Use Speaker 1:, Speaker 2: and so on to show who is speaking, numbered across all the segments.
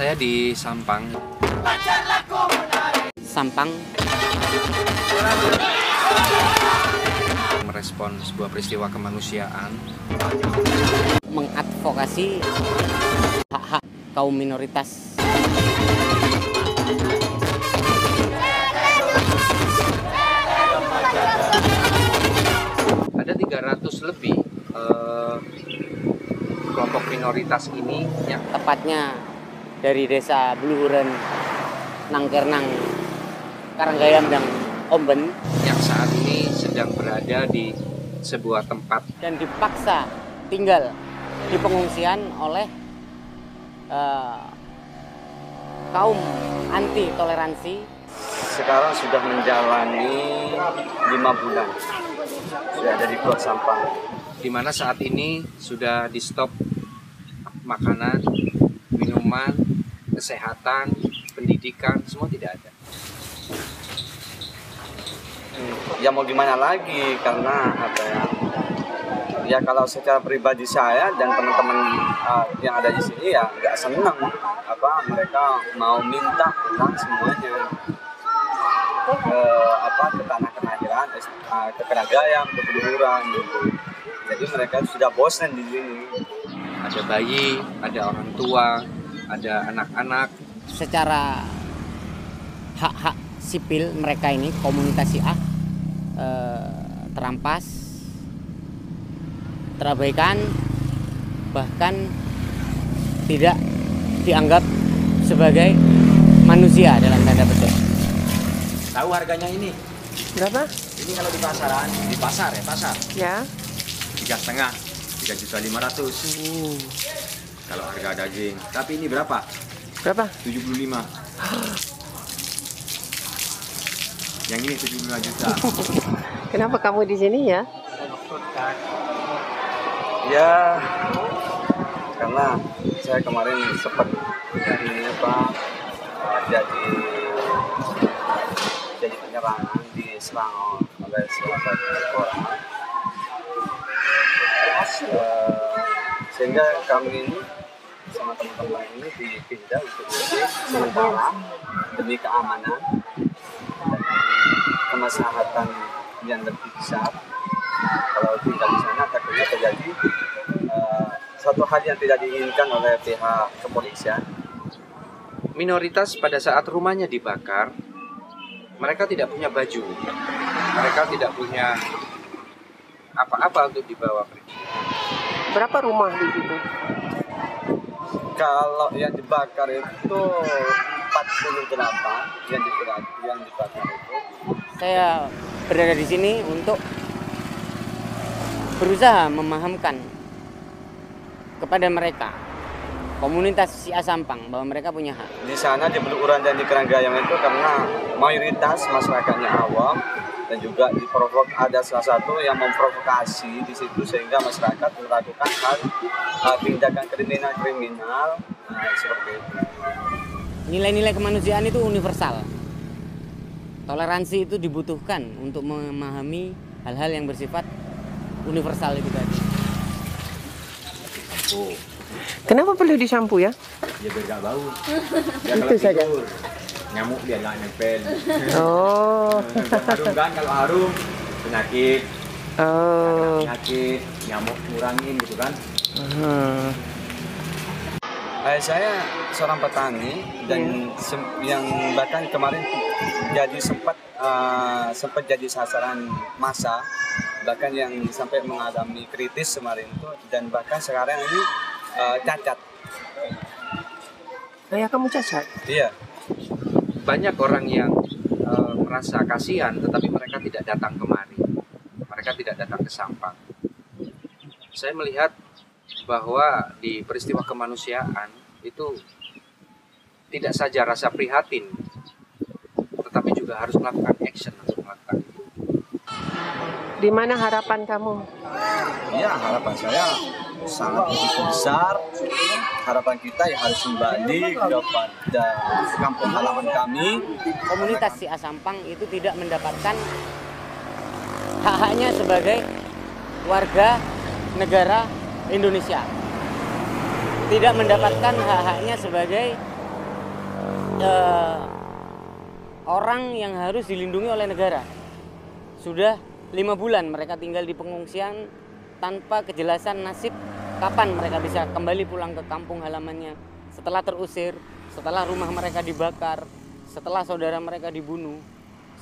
Speaker 1: Saya di Sampang.
Speaker 2: Sampang.
Speaker 1: Merespon sebuah peristiwa kemanusiaan.
Speaker 2: Mengadvokasi hak-hak kaum minoritas.
Speaker 1: Ada 300 lebih kelompok minoritas ini yang
Speaker 2: Tepatnya dari desa Bluhuren, Nangkernang, Karanggayam, dan Omben,
Speaker 1: yang saat ini sedang berada di sebuah tempat
Speaker 2: dan dipaksa tinggal di pengungsian oleh kaum anti toleransi.
Speaker 3: Sekarang sudah menjalani 5 bulan sudah ada di Pulau Sampang,
Speaker 1: di mana saat ini sudah di stop makanan, minuman, kesehatan, pendidikan, semua tidak ada.
Speaker 3: Ya mau gimana lagi, karena ya kalau secara pribadi saya dan teman-teman yang ada di sini ya nggak senang mereka mau minta pulang semuanya ke tanah kelahiran, ke Karanggayam, ke Bluhuren gitu. Jadi mereka sudah bosan di sini.
Speaker 1: Ada bayi, ada orang tua, ada anak-anak.
Speaker 2: Secara hak-hak sipil mereka ini, komunitas Syiah, terampas, terabaikan, bahkan tidak dianggap sebagai manusia dalam tanda petik.
Speaker 4: Tahu harganya ini?
Speaker 5: Berapa?
Speaker 4: Ini kalau di pasaran, di pasar ya, pasar.
Speaker 5: Ya.
Speaker 4: 3,5, 3.500.000. Kalau harga daging. Tapi ini berapa?
Speaker 5: Berapa?
Speaker 4: 75. Yang ini 75 juta.
Speaker 5: Kenapa kamu di sini ya?
Speaker 3: Ya karena saya kemarin sempat jadi penyerangan, diserang oleh salah satu orang, sehingga kami ini sama teman-teman ini dipindah untuk sementara demi keamanan dan kemaslahatan yang lebih besar. Kalau tinggal di sana takutnya terjadi satu hal yang tidak diinginkan oleh pihak kepolisian.
Speaker 1: Minoritas pada saat rumahnya dibakar, mereka tidak punya baju, mereka tidak punya apa-apa untuk dibawa pergi.
Speaker 5: Berapa rumah di situ?
Speaker 3: Kalau yang dibakar itu 48 yang dibakar itu.
Speaker 2: Saya berada di sini untuk berusaha memahamkan kepada mereka, komunitas Syiah Sampang, bahwa mereka punya hak.
Speaker 3: Di sana di Bluhuren dan di Karanggayam itu karena mayoritas masyarakatnya awam dan juga ada salah satu yang memprovokasi di situ sehingga masyarakat melakukan tindakan kriminal seperti itu.
Speaker 2: Nilai-nilai kemanusiaan itu universal. Toleransi itu dibutuhkan untuk memahami hal-hal yang bersifat universal itu tadi.
Speaker 5: Kenapa perlu disampu ya?
Speaker 4: Ya biar gak bau. Biar
Speaker 5: Itu saja.
Speaker 4: tidur, nyamuk biar gak nempel.
Speaker 5: Oh.
Speaker 4: Harum kan, kalau harum penyakit.
Speaker 5: Oh.
Speaker 4: Penyakit, nyamuk ngurangin gitu kan.
Speaker 3: Saya seorang petani dan yang bahkan kemarin jadi sempat jadi sasaran massa, bahkan yang sampai mengalami kritis kemarin itu, dan bahkan sekarang ini cacat.
Speaker 5: Kayak kamu cacat?
Speaker 3: Iya.
Speaker 1: Banyak orang yang merasa kasihan, tetapi mereka tidak datang kemari. Mereka tidak datang ke Sampang. Saya melihat bahwa di peristiwa kemanusiaan itu tidak saja rasa prihatin, tetapi juga harus melakukan action untuk melakukan itu.
Speaker 5: Di mana harapan kamu?
Speaker 3: Ya, harapan saya sangat begitu besar. Harapan kita ya harus kembali kepada kampung halaman kami.
Speaker 2: Komunitas Syiah Sampang itu tidak mendapatkan hak-haknya sebagai warga negara Indonesia. Tidak mendapatkan hak-haknya sebagai orang yang harus dilindungi oleh negara. Sudah 5 bulan mereka tinggal di pengungsian tanpa kejelasan nasib kapan mereka bisa kembali pulang ke kampung halamannya setelah terusir, setelah rumah mereka dibakar, setelah saudara mereka dibunuh,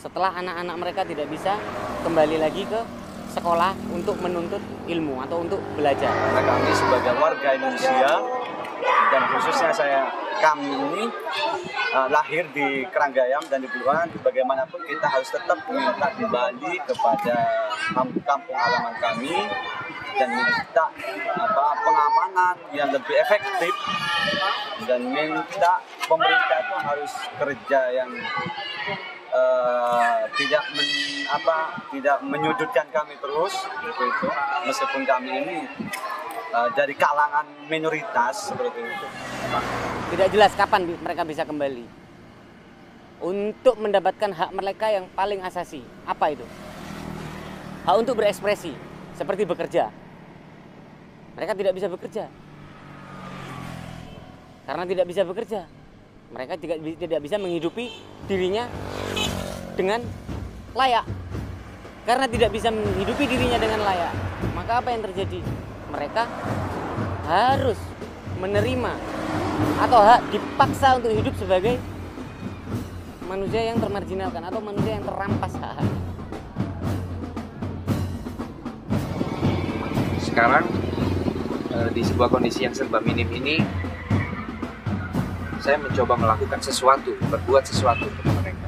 Speaker 2: setelah anak-anak mereka tidak bisa kembali lagi ke sekolah untuk menuntut ilmu atau untuk belajar.
Speaker 3: Karena kami sebagai warga Indonesia dan khususnya kami ini lahir di Keranggayam dan di Buluan, bagaimanapun kita harus tetap minta kembali kepada kampung halaman kami dan minta pengamanan yang lebih efektif dan minta pemerintah itu harus kerja yang tidak menyudutkan kami terus seperti itu, meskipun kami ini dari kalangan minoritas seperti itu.
Speaker 2: Tidak jelas kapan mereka bisa kembali untuk mendapatkan hak mereka yang paling asasi. Apa itu? Hak untuk berekspresi, seperti bekerja. Mereka tidak bisa bekerja. Karena tidak bisa bekerja, mereka tidak bisa menghidupi dirinya dengan layak. Karena tidak bisa menghidupi dirinya dengan layak, maka apa yang terjadi? Mereka harus menerima atau hak dipaksa untuk hidup sebagai manusia yang termarginalkan atau manusia yang terampas hak.
Speaker 1: Sekarang di sebuah kondisi yang serba minim ini, saya mencoba melakukan sesuatu, berbuat sesuatu untuk mereka.